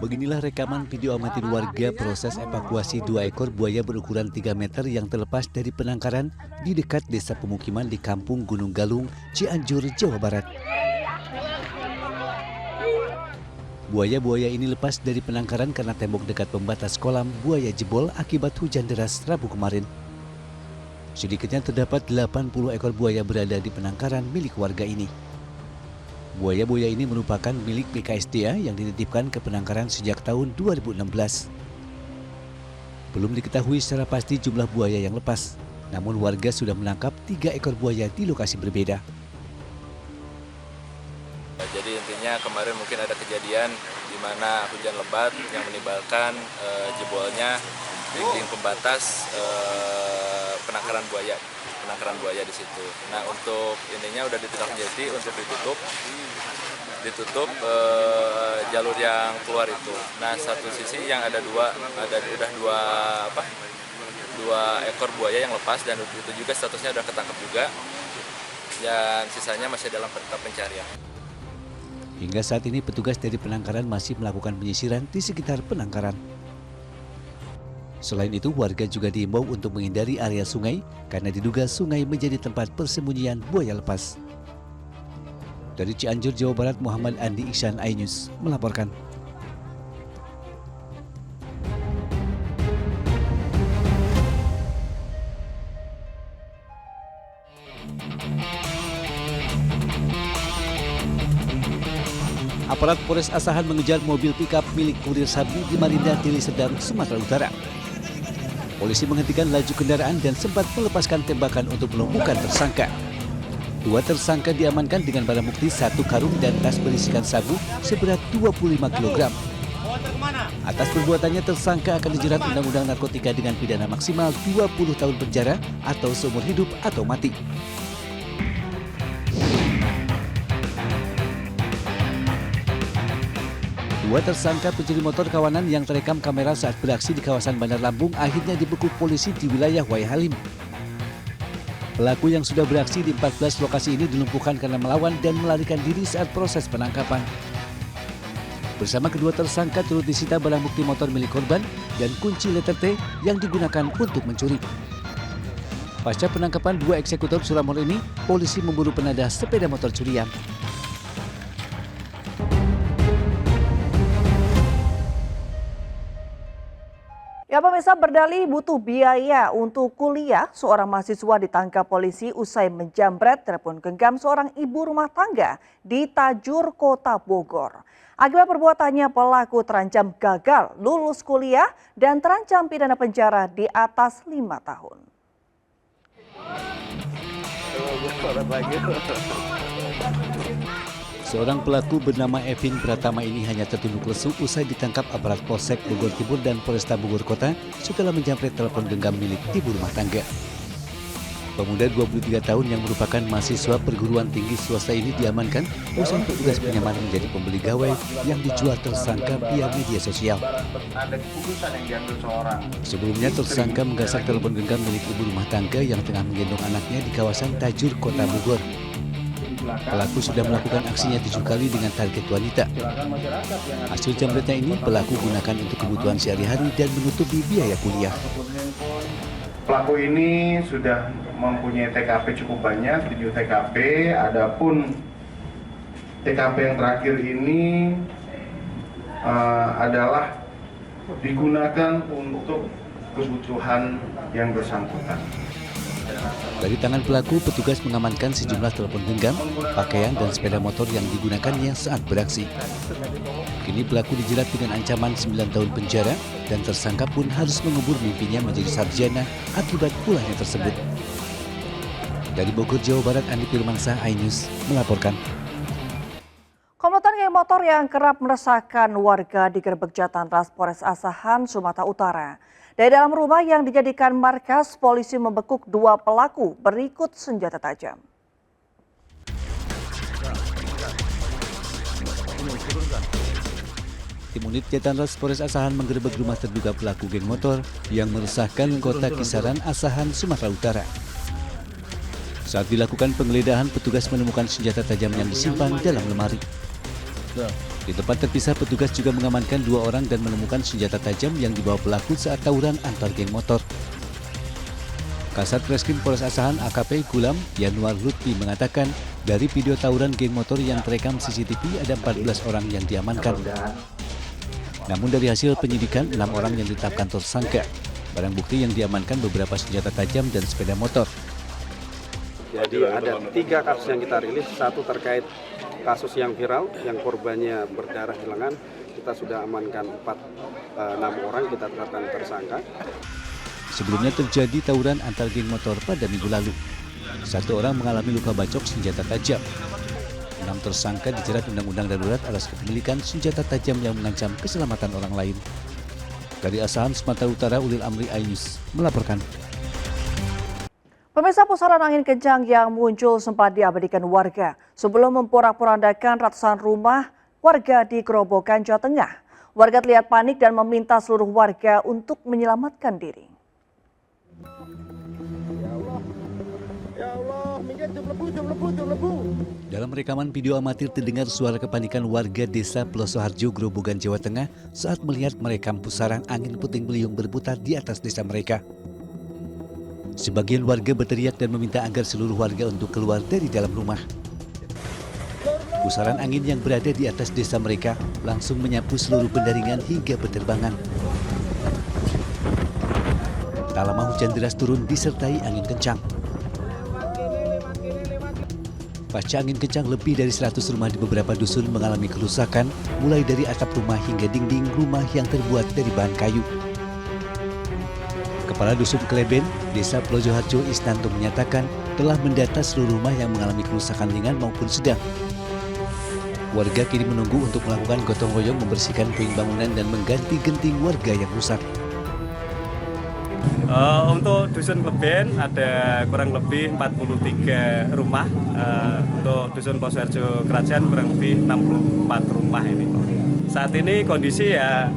Beginilah rekaman video amatir warga proses evakuasi 2 ekor buaya berukuran 3 meter yang terlepas dari penangkaran di dekat desa pemukiman di Kampung Gunung Galung, Cianjur, Jawa Barat. Buaya-buaya ini lepas dari penangkaran karena tembok dekat pembatas kolam buaya jebol akibat hujan deras Rabu kemarin. Sedikitnya terdapat 80 ekor buaya berada di penangkaran milik warga ini. Buaya-buaya ini merupakan milik BKSDA yang dititipkan ke penangkaran sejak tahun 2016. Belum diketahui secara pasti jumlah buaya yang lepas, namun warga sudah menangkap 3 ekor buaya di lokasi berbeda. Jadi intinya kemarin mungkin ada kejadian di mana hujan lebat yang menimbulkan jebolnya dinding pembatas penangkaran buaya di situ. Nah, untuk ininya udah ditindaklanjuti untuk ditutup jalur yang keluar itu. Nah, satu sisi yang ada dua ekor buaya yang lepas dan itu juga statusnya udah ketangkep juga. Dan sisanya masih dalam tahap pencarian. Hingga saat ini petugas dari penangkaran masih melakukan penyisiran di sekitar penangkaran. Selain itu, warga juga diimbau untuk menghindari area sungai karena diduga sungai menjadi tempat persembunyian buaya lepas. Dari Cianjur, Jawa Barat, Muhammad Andi Iksan, iNews melaporkan. Aparat Polres Asahan mengejar mobil pikap milik kurir sabu di Marinda, Deli Serdang, Sumatera Utara. Polisi menghentikan laju kendaraan dan sempat melepaskan tembakan untuk melumpuhkan tersangka. 2 tersangka diamankan dengan barang bukti 1 karung dan tas berisikan sabu seberat 25 kg. Atas perbuatannya tersangka akan dijerat Undang-Undang Narkotika dengan pidana maksimal 20 tahun penjara atau seumur hidup atau mati. Dua tersangka pencuri motor kawanan yang terekam kamera saat beraksi di kawasan Bandar Lampung akhirnya dibekuk polisi di wilayah Waihalim. Pelaku yang sudah beraksi di 14 lokasi ini dilumpuhkan karena melawan dan melarikan diri saat proses penangkapan. Bersama kedua tersangka turut disita barang bukti motor milik korban dan kunci letter T yang digunakan untuk mencuri. Pasca penangkapan 2 eksekutor curanmor ini, polisi memburu penadah sepeda motor curian. Ya pemirsa, berdalih butuh biaya untuk kuliah, seorang mahasiswa ditangkap polisi usai menjamret telepon genggam seorang ibu rumah tangga di Tajur, Kota Bogor. Akibat perbuatannya, pelaku terancam gagal lulus kuliah dan terancam pidana penjara di atas 5 tahun. Seorang pelaku bernama Evin Pratama ini hanya tertunduk lesu usai ditangkap aparat Polsek Bogor Timur dan Polresta Bogor Kota setelah menjamret telepon genggam milik ibu rumah tangga. Pemuda 23 tahun yang merupakan mahasiswa perguruan tinggi swasta ini diamankan usai petugas pengaman menjadi pembeli gawai yang dijual tersangka via media sosial. Sebelumnya tersangka menggasak telepon genggam milik ibu rumah tangga yang tengah menggendong anaknya di kawasan Tajur, Kota Bogor. Pelaku sudah melakukan aksinya 7 kali dengan target wanita. Hasil jamretnya ini pelaku gunakan untuk kebutuhan sehari-hari dan menutupi biaya kuliah. Pelaku ini sudah mempunyai TKP cukup banyak, 7 TKP. Adapun TKP yang terakhir ini adalah digunakan untuk kebutuhan yang bersangkutan. Dari tangan pelaku, petugas mengamankan sejumlah telepon genggam, pakaian, dan sepeda motor yang digunakannya saat beraksi. Kini pelaku dijerat dengan ancaman 9 tahun penjara dan tersangka pun harus mengubur mimpinya menjadi sarjana akibat ulahnya tersebut. Dari Bogor, Jawa Barat, Andi Firmansyah, iNews melaporkan. Komplotan geng motor yang kerap meresahkan warga di Gerbek Jatantras Polres Asahan, Sumatera Utara. Dari dalam rumah yang dijadikan markas, polisi membekuk 2 pelaku berikut senjata tajam. Tim unit Jatantras Polres Asahan menggerebek rumah terduga pelaku geng motor yang meresahkan kota Kisaran, Asahan, Sumatera Utara. Saat dilakukan penggeledahan, petugas menemukan senjata tajam yang disimpan dalam lemari. Di tempat terpisah, petugas juga mengamankan 2 orang dan menemukan senjata tajam yang dibawa pelaku saat tawuran antar geng motor. Kasat Reskrim Polres Asahan AKP Gulam Yanuar Lutfi mengatakan, dari video tawuran geng motor yang terekam CCTV ada 14 orang yang diamankan. Namun dari hasil penyidikan, 6 orang yang ditetapkan tersangka. Barang bukti yang diamankan beberapa senjata tajam dan sepeda motor. Jadi ada 3 kasus yang kita rilis, 1 terkait kasus yang viral, yang korbannya berdarah di lengan. Kita sudah amankan 6 orang, kita tetapkan tersangka. Sebelumnya terjadi tawuran antar geng motor pada minggu lalu. 1 orang mengalami luka bacok senjata tajam. 6 tersangka dijerat Undang-Undang Darurat atas kepemilikan senjata tajam yang mengancam keselamatan orang lain. Dari Asahan, Sumatera Utara, Ulil Amri Ainus melaporkan. Pemirsa, pusaran angin kencang yang muncul sempat diabadikan warga sebelum memporak-porandakan ratusan rumah warga di Grobogan, Jawa Tengah. Warga terlihat panik dan meminta seluruh warga untuk menyelamatkan diri. Dalam rekaman video amatir terdengar suara kepanikan warga desa Plosoharjo, Grobogan, Jawa Tengah saat melihat merekam pusaran angin puting beliung berputar di atas desa mereka. Sebagian warga berteriak dan meminta agar seluruh warga untuk keluar dari dalam rumah. Pusaran angin yang berada di atas desa mereka langsung menyapu seluruh pendaringan hingga penerbangan. Tak lama hujan deras turun disertai angin kencang. Pasca angin kencang, lebih dari 100 rumah di beberapa dusun mengalami kerusakan, mulai dari atap rumah hingga dinding rumah yang terbuat dari bahan kayu. Kepala Dusun Kleben, Desa Plojoharjo Isnanto menyatakan telah mendata seluruh rumah yang mengalami kerusakan ringan maupun sedang. Warga kini menunggu untuk melakukan gotong royong membersihkan puing bangunan dan mengganti genting warga yang rusak. Untuk Dusun Kleben ada kurang lebih 43 rumah. Untuk Dusun Plojoharjo Kerajaan kurang lebih 64 rumah ini. Saat ini kondisi ya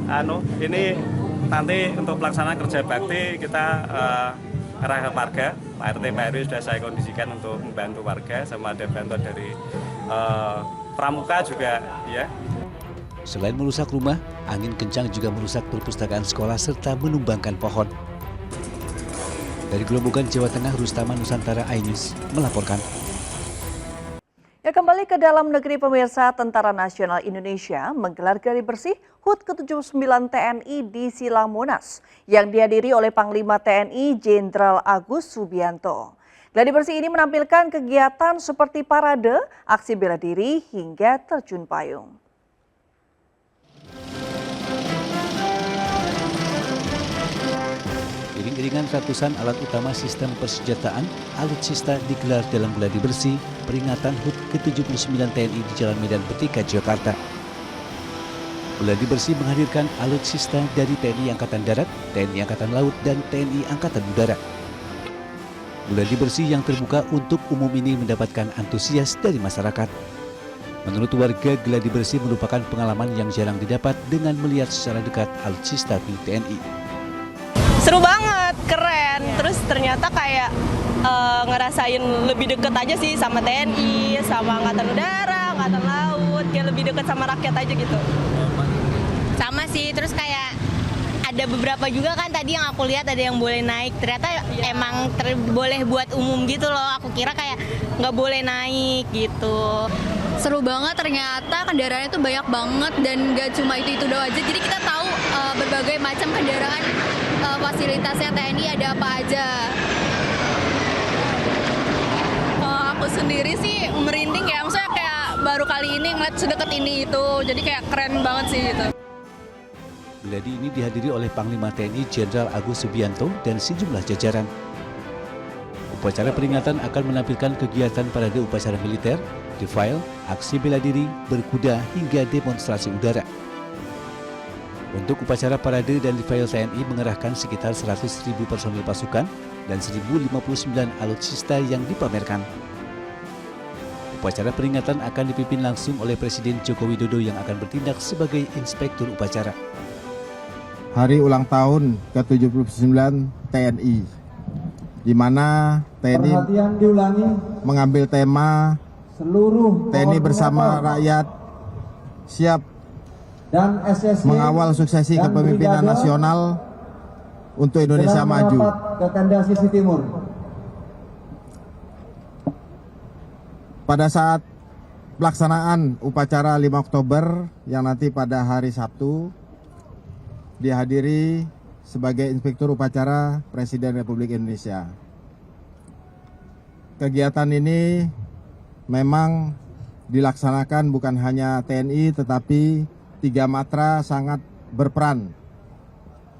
ini nanti untuk pelaksanaan kerja bakti kita arah warga, Pak RT Pak RW sudah saya kondisikan untuk membantu warga, sama ada bantuan dari pramuka juga ya. Selain merusak rumah, angin kencang juga merusak perpustakaan sekolah serta menumbangkan pohon. Dari Grobogan, Jawa Tengah, Rustama Nusantara Ainus melaporkan. Ya, kembali ke dalam negeri, pemirsa. Tentara Nasional Indonesia menggelar gladi bersih HUT ke-79 TNI di Silang Monas yang dihadiri oleh Panglima TNI Jenderal Agus Subianto. Gladi bersih ini menampilkan kegiatan seperti parade, aksi bela diri hingga terjun payung. Iring-iringan ratusan alat utama sistem persenjataan alutsista digelar dalam gladi bersih peringatan HUT ke-79 TNI di Jalan Medan Merdeka, Jakarta. Gladi bersih menghadirkan alutsista dari TNI Angkatan Darat, TNI Angkatan Laut, dan TNI Angkatan Udara. Gladi bersih yang terbuka untuk umum ini mendapatkan antusias dari masyarakat. Menurut warga, gladi bersih merupakan pengalaman yang jarang didapat dengan melihat secara dekat alutsista milik TNI. Seru banget, keren. Terus ternyata kayak ngerasain lebih deket aja sih sama TNI, sama Angkatan Udara, Angkatan Laut. Kayak lebih deket sama rakyat aja gitu. Sama sih, terus kayak ada beberapa juga kan tadi yang aku lihat ada yang boleh naik. Ternyata emang boleh buat umum gitu loh. Aku kira kayak nggak boleh naik gitu. Seru banget, ternyata kendaraannya tuh banyak banget dan nggak cuma itu doang aja. Jadi kita tahu berbagai macam kendaraan, fasilitasnya TNI ada apa aja. Aku sendiri sih merinding ya, maksudnya kayak baru kali ini ngeliat sedekat ini itu. Jadi kayak keren banget sih gitu. Gladi ini dihadiri oleh Panglima TNI Jenderal Agus Subianto dan sejumlah jajaran. Upacara peringatan akan menampilkan kegiatan parade upacara militer, defile, aksi bela diri, berkuda, hingga demonstrasi udara. Untuk upacara parade dan defile, TNI mengerahkan sekitar 100.000 personil pasukan dan 1.059 alutsista yang dipamerkan. Upacara peringatan akan dipimpin langsung oleh Presiden Joko Widodo yang akan bertindak sebagai inspektur upacara. Hari ulang tahun ke-79 TNI, di mana TNI mengambil tema seluruh TNI bersama rakyat siap dan SSG mengawal suksesi kepemimpinan nasional untuk Indonesia maju. Ke tenda sisi timur. Pada saat pelaksanaan upacara 5 Oktober yang nanti pada hari Sabtu dihadiri sebagai Inspektur Upacara Presiden Republik Indonesia. Kegiatan ini memang dilaksanakan bukan hanya TNI tetapi 3 matra sangat berperan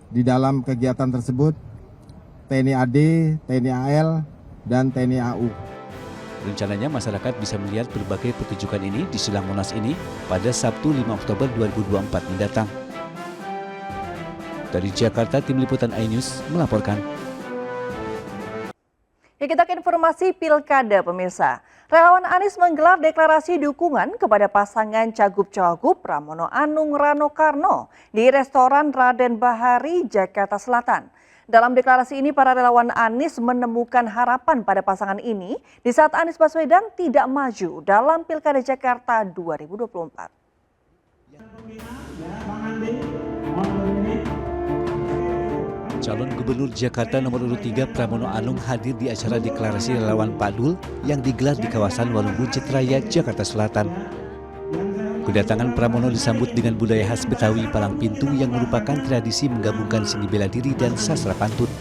di dalam kegiatan tersebut, TNI AD, TNI AL, dan TNI AU. Rencananya masyarakat bisa melihat berbagai pertunjukan ini di Silang Monas ini pada Sabtu 5 Oktober 2024 mendatang. Dari Jakarta, Tim Liputan iNews melaporkan. Ya, kita ke informasi Pilkada, pemirsa. Relawan Anies menggelar deklarasi dukungan kepada pasangan Cagup-Cawagup Pramono Anung Rano Karno di restoran Raden Bahari, Jakarta Selatan. Dalam deklarasi ini, para relawan Anies menemukan harapan pada pasangan ini di saat Anies Baswedan tidak maju dalam Pilkada Jakarta 2024. Calon Gubernur Jakarta nomor urut 3 Pramono Anung hadir di acara deklarasi relawan Pak Dul yang digelar di kawasan Warung Buncit Raya, Jakarta Selatan. Kedatangan Pramono disambut dengan budaya khas Betawi Palang Pintu yang merupakan tradisi menggabungkan seni bela diri dan sastra pantun.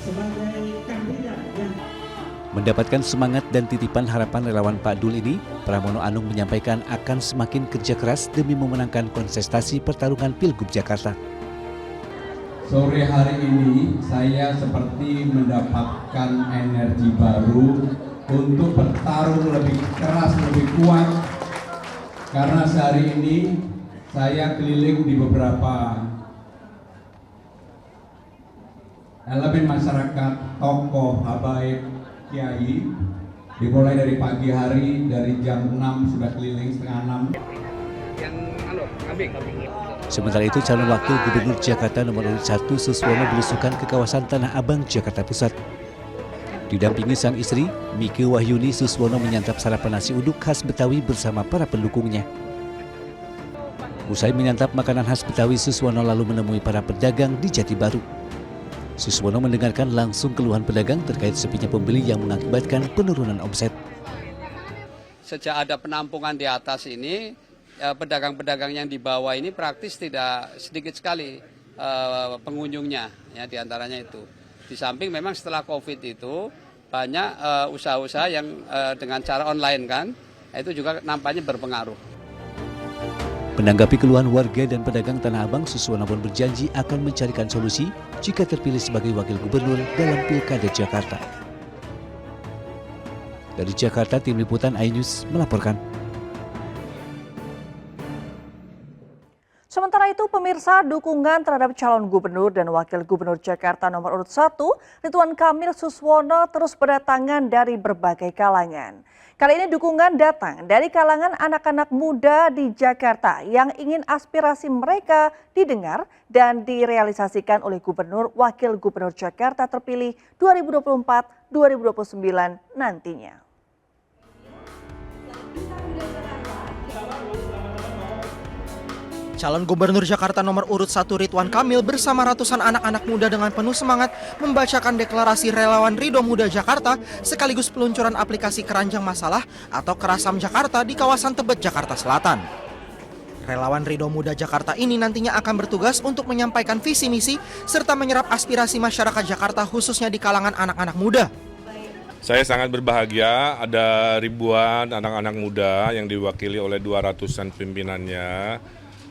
Mendapatkan semangat dan titipan harapan relawan Pak Dul ini, Pramono Anung menyampaikan akan semakin kerja keras demi memenangkan kontestasi pertarungan Pilgub Jakarta. Sore hari ini saya seperti mendapatkan energi baru untuk bertarung lebih keras, lebih kuat. Karena sehari ini saya keliling di beberapa elemen masyarakat, tokoh, habaib, kiai, dimulai dari pagi hari, dari jam 6 sudah keliling setengah 6. Sementara itu, calon wakil gubernur Jakarta nomor urut 1 Suswono belusukan ke kawasan Tanah Abang, Jakarta Pusat. Didampingi sang istri, Mike Wahyuni, Suswono menyantap sarapan nasi uduk khas Betawi bersama para pendukungnya. Usai menyantap makanan khas Betawi, Suswono lalu menemui para pedagang di Jati Baru. Suswono mendengarkan langsung keluhan pedagang terkait sepinya pembeli yang mengakibatkan penurunan omset. Sejak ada penampungan di atas ini, pedagang-pedagang yang di bawah ini praktis tidak sedikit sekali pengunjungnya, ya diantaranya itu. Di samping memang setelah COVID itu banyak usaha-usaha yang dengan cara online kan, itu juga nampaknya berpengaruh. Menanggapi keluhan warga dan pedagang Tanah Abang, Suswono pun berjanji akan mencarikan solusi jika terpilih sebagai wakil gubernur dalam Pilkada Jakarta. Dari Jakarta, Tim Liputan iNews melaporkan. Sementara itu, pemirsa, dukungan terhadap calon gubernur dan wakil gubernur Jakarta nomor urut 1, Ridwan Kamil Suswono terus berdatangan dari berbagai kalangan. Kali ini dukungan datang dari kalangan anak-anak muda di Jakarta yang ingin aspirasi mereka didengar dan direalisasikan oleh gubernur wakil gubernur Jakarta terpilih 2024-2029 nantinya. Calon Gubernur Jakarta nomor urut 1 Ridwan Kamil bersama ratusan anak-anak muda dengan penuh semangat membacakan deklarasi relawan Ridho Muda Jakarta sekaligus peluncuran aplikasi Keranjang Masalah atau Kerasam Jakarta di kawasan Tebet, Jakarta Selatan. Relawan Ridho Muda Jakarta ini nantinya akan bertugas untuk menyampaikan visi misi serta menyerap aspirasi masyarakat Jakarta khususnya di kalangan anak-anak muda. Saya sangat berbahagia ada ribuan anak-anak muda yang diwakili oleh 200-an pimpinannya.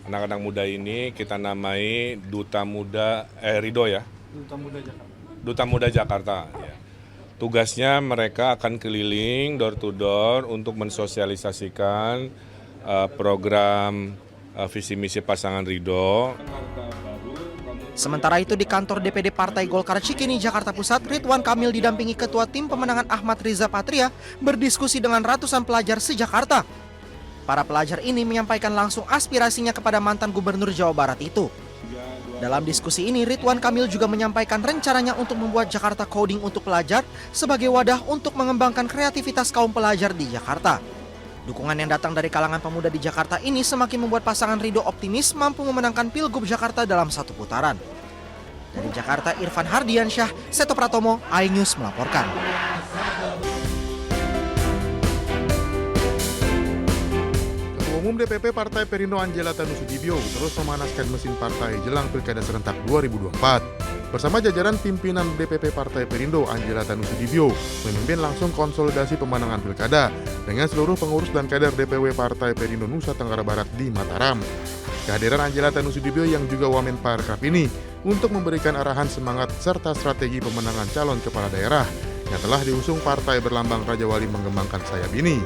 Anak-anak muda ini kita namai Duta Muda Ridho ya. Duta Muda Jakarta. Ya. Tugasnya mereka akan keliling door to door untuk mensosialisasikan program visi misi pasangan Ridho. Sementara itu di kantor DPD Partai Golkar Cikini, Jakarta Pusat, Ridwan Kamil didampingi Ketua Tim Pemenangan Ahmad Riza Patria berdiskusi dengan ratusan pelajar se-Jakarta. Para pelajar ini menyampaikan langsung aspirasinya kepada mantan Gubernur Jawa Barat itu. Dalam diskusi ini, Ridwan Kamil juga menyampaikan rencananya untuk membuat Jakarta Coding untuk pelajar sebagai wadah untuk mengembangkan kreativitas kaum pelajar di Jakarta. Dukungan yang datang dari kalangan pemuda di Jakarta ini semakin membuat pasangan Ridho optimis mampu memenangkan Pilgub Jakarta dalam satu putaran. Dari Jakarta, Irfan Hardiansyah, Seto Pratomo, iNews melaporkan. Ketua Umum DPP Partai Perindo Anjela Tanusudibyo terus memanaskan mesin partai jelang Pilkada serentak 2024. Bersama jajaran pimpinan DPP Partai Perindo, Anjela Tanusudibyo memimpin langsung konsolidasi pemenangan Pilkada dengan seluruh pengurus dan kader DPW Partai Perindo Nusa Tenggara Barat di Mataram. Kehadiran Anjela Tanusudibyo yang juga Wamen Parekraf ini untuk memberikan arahan semangat serta strategi pemenangan calon kepala daerah yang telah diusung partai berlambang Raja Wali mengembangkan sayap ini.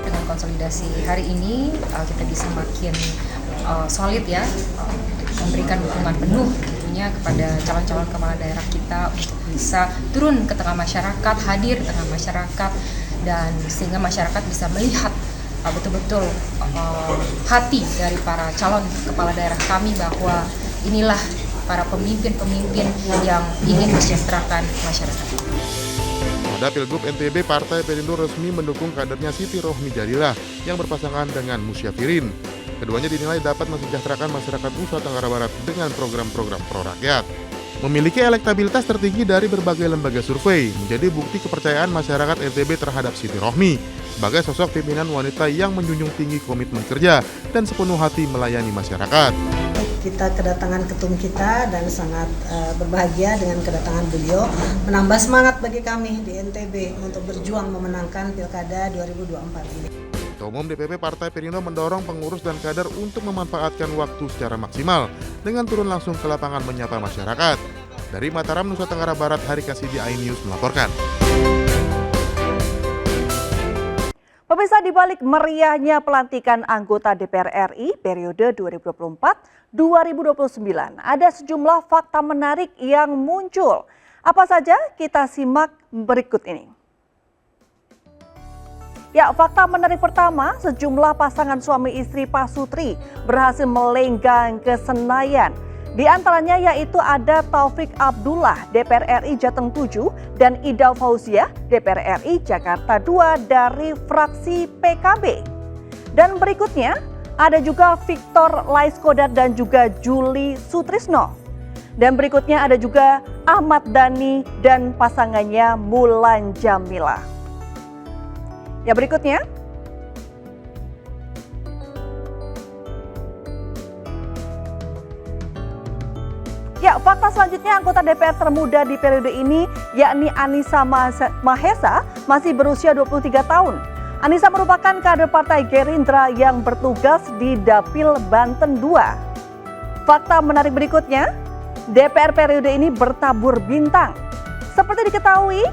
Dengan konsolidasi hari ini kita bisa makin solid ya, memberikan dukungan penuh tentunya kepada calon-calon kepala daerah kita untuk bisa turun ke tengah masyarakat, hadir di tengah masyarakat, dan sehingga masyarakat bisa melihat betul-betul hati dari para calon kepala daerah kami bahwa inilah para pemimpin-pemimpin yang ingin mensejahterakan masyarakat. Pada Pilgub NTB, Partai Perindo resmi mendukung kadernya Siti Rohmi Jalilah yang berpasangan dengan Musyafirin. Keduanya dinilai dapat mensejahterakan masyarakat Nusa Tenggara Barat dengan program-program pro-rakyat. Memiliki elektabilitas tertinggi dari berbagai lembaga survei, menjadi bukti kepercayaan masyarakat NTB terhadap Siti Rohmi sebagai sosok pimpinan wanita yang menjunjung tinggi komitmen kerja dan sepenuh hati melayani masyarakat. Kita kedatangan ketum kita dan sangat berbahagia dengan kedatangan beliau, menambah semangat bagi kami di NTB untuk berjuang memenangkan Pilkada 2024 ini. Ketua Umum DPP Partai Perindo mendorong pengurus dan kader untuk memanfaatkan waktu secara maksimal dengan turun langsung ke lapangan menyapa masyarakat. Dari Mataram, Nusa Tenggara Barat, Hari Kasidi, iNews melaporkan. Pemirsa, di balik meriahnya pelantikan anggota DPR RI periode 2024-2029, ada sejumlah fakta menarik yang muncul. Apa saja? Kita simak berikut ini. Ya, fakta menarik pertama, sejumlah pasangan suami istri Pasutri berhasil melenggang ke Senayan. Di antaranya yaitu ada Taufik Abdullah, DPR RI Jateng 7, dan Ida Fauziah, DPR RI Jakarta 2 dari fraksi PKB. Dan berikutnya, ada juga Victor Laiskodat dan juga Juli Sutrisno. Dan berikutnya ada juga Ahmad Dhani dan pasangannya Mulan Jamila. Ya, berikutnya. Ya, fakta selanjutnya anggota DPR termuda di periode ini yakni Anissa Mahesa masih berusia 23 tahun. Anissa merupakan kader Partai Gerindra yang bertugas di Dapil Banten 2. Fakta menarik berikutnya, DPR periode ini bertabur bintang. Seperti diketahui,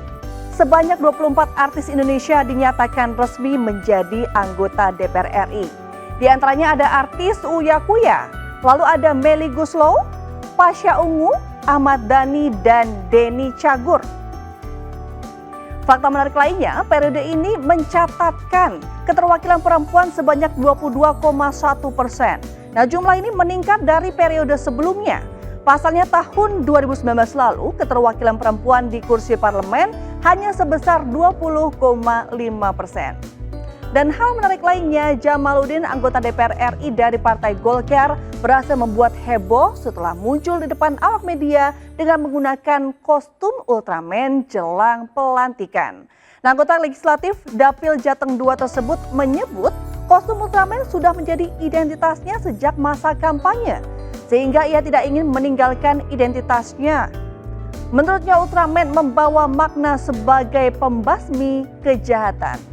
sebanyak 24 artis Indonesia dinyatakan resmi menjadi anggota DPR RI. Di antaranya ada artis Uya Kuya, lalu ada Melly Goeslaw, Pasha Ungu, Ahmad Dhani, dan Denny Cagur. Fakta menarik lainnya, periode ini mencatatkan keterwakilan perempuan sebanyak 22,1%. Nah, jumlah ini meningkat dari periode sebelumnya. Pasalnya tahun 2019 lalu, keterwakilan perempuan di kursi parlemen hanya sebesar 20,5%. Dan hal menarik lainnya, Jamaluddin, anggota DPR RI dari Partai Golkar, berhasil membuat heboh setelah muncul di depan awak media dengan menggunakan kostum Ultraman jelang pelantikan. Nah, anggota legislatif Dapil Jateng 2 tersebut menyebut kostum Ultraman sudah menjadi identitasnya sejak masa kampanye, sehingga ia tidak ingin meninggalkan identitasnya. Menurutnya Ultraman membawa makna sebagai pembasmi kejahatan.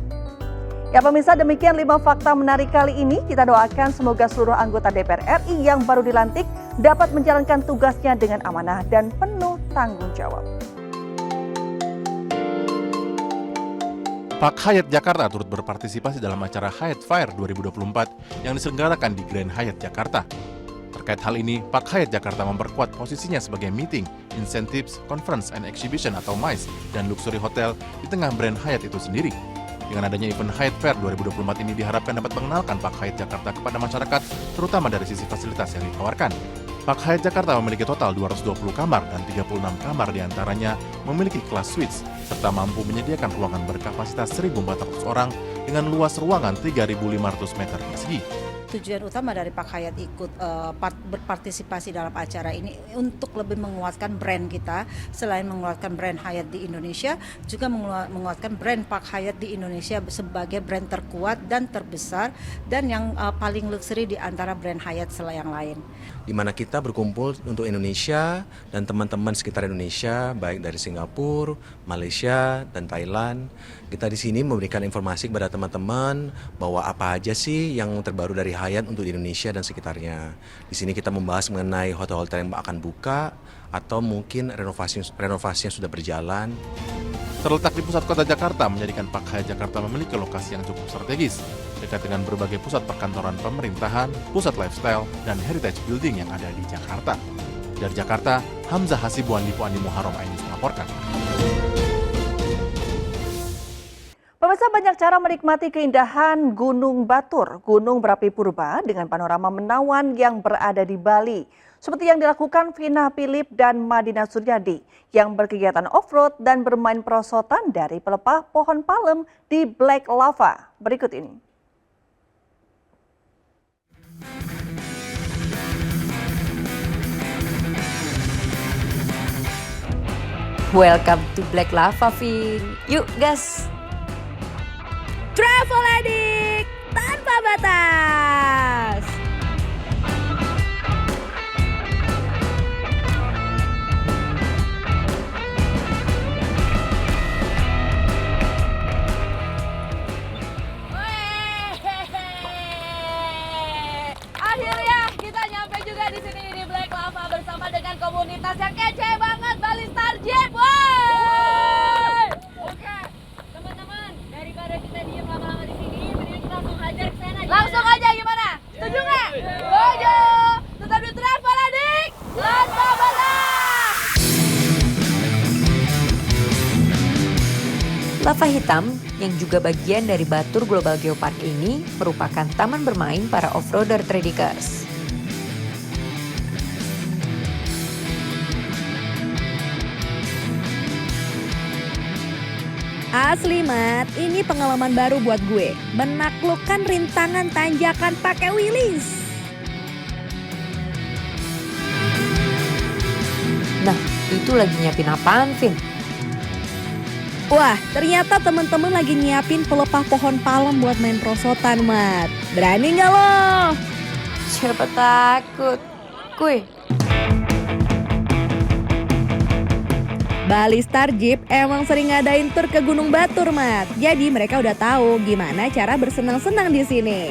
Ya pemirsa, demikian 5 fakta menarik kali ini. Kita doakan semoga seluruh anggota DPR RI yang baru dilantik dapat menjalankan tugasnya dengan amanah dan penuh tanggung jawab. Park Hyatt Jakarta turut berpartisipasi dalam acara Hyatt Fair 2024 yang diselenggarakan di Grand Hyatt Jakarta. Terkait hal ini, Park Hyatt Jakarta memperkuat posisinya sebagai Meeting, Incentives, Conference and Exhibition atau MICE dan Luxury Hotel di tengah brand Hyatt itu sendiri. Dengan adanya event Hyatt Fair 2024 ini diharapkan dapat mengenalkan Park Hyatt Jakarta kepada masyarakat, terutama dari sisi fasilitas yang ditawarkan. Park Hyatt Jakarta memiliki total 220 kamar dan 36 kamar diantaranya memiliki kelas suites, serta mampu menyediakan ruangan berkapasitas 1.400 orang dengan luas ruangan 3.500 meter persegi. Tujuan utama dari Pak Hayat ikut berpartisipasi dalam acara ini untuk lebih menguatkan brand kita. Selain menguatkan brand Hayat di Indonesia, juga menguatkan brand Pak Hayat di Indonesia sebagai brand terkuat dan terbesar dan yang paling luxury di antara brand Hayat yang lain. Di mana kita berkumpul untuk Indonesia dan teman-teman sekitar Indonesia, baik dari Singapura, Malaysia, dan Thailand. Kita di sini memberikan informasi kepada teman-teman bahwa apa aja sih yang terbaru dari Hayat untuk Indonesia dan sekitarnya. Di sini kita membahas mengenai hotel-hotel yang akan buka atau mungkin renovasi yang sudah berjalan. Terletak di pusat kota Jakarta, menjadikan Park Hyatt Jakarta memiliki lokasi yang cukup strategis, dekat dengan berbagai pusat perkantoran pemerintahan, pusat lifestyle, dan heritage building yang ada di Jakarta. Dari Jakarta, Hamzah Hasibuan Dipo Andi Muharram Ainus melaporkan. Pemirsa, banyak cara menikmati keindahan Gunung Batur, gunung berapi purba dengan panorama menawan yang berada di Bali. Seperti yang dilakukan Vina Philip dan Madina Suryadi yang berkegiatan off-road dan bermain perosotan dari pelepah pohon palem di Black Lava. Berikut ini. Welcome to Black Lava, Vin. Yuk, gas! Travel Addict tanpa batas. Akhirnya kita nyampe juga di sini di Black Lava bersama dengan komunitas yang kece banget, Bali Star Jeep. Oke, teman-teman, daripada kita diem lama-lama di sini, mending kita langsung hajar ke sana. Langsung aja, gimana? Setuju nggak? Setuju. Tetap di Travel Addict tanpa batas. Lava hitam yang juga bagian dari Batur Global Geopark ini merupakan taman bermain para off-roader Tradikers. Asli, Mat, ini pengalaman baru buat gue. Menaklukkan rintangan tanjakan pakai wheelies. Nah, itu lagi nyiapin apaan, Vin? Wah, ternyata temen-temen lagi nyiapin pelepah pohon palem buat main prosotan, Mat. Berani nggak lo? Siapa takut? Kuy. Bali Star Jeep emang sering ngadain tur ke Gunung Batur, Mat. Jadi mereka udah tahu gimana cara bersenang-senang di sini.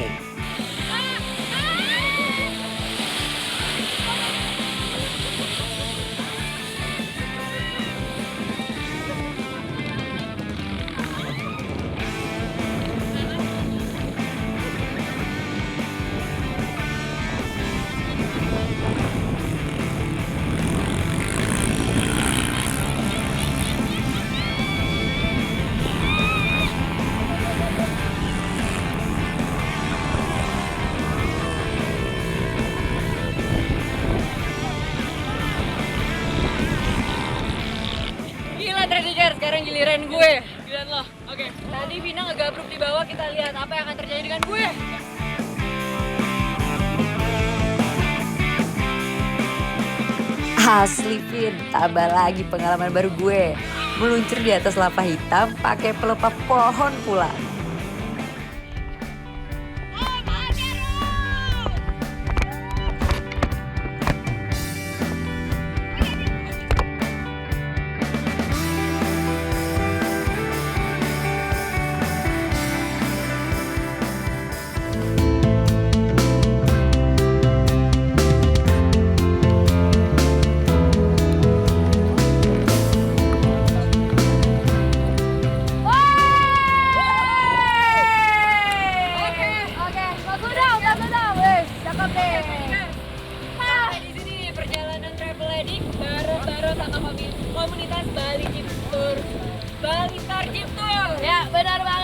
Sekarang giliran gue. Giliran lo. Oke. Tadi Vina ngegabruk di bawah, kita lihat apa yang akan terjadi dengan gue. Asli, Vin, tambah lagi pengalaman baru gue. Meluncur di atas lava hitam pakai pelepah pohon pula. Komunitas Bali Jeep Tour, Bali Star Jeep Tour. Ya, benar banget.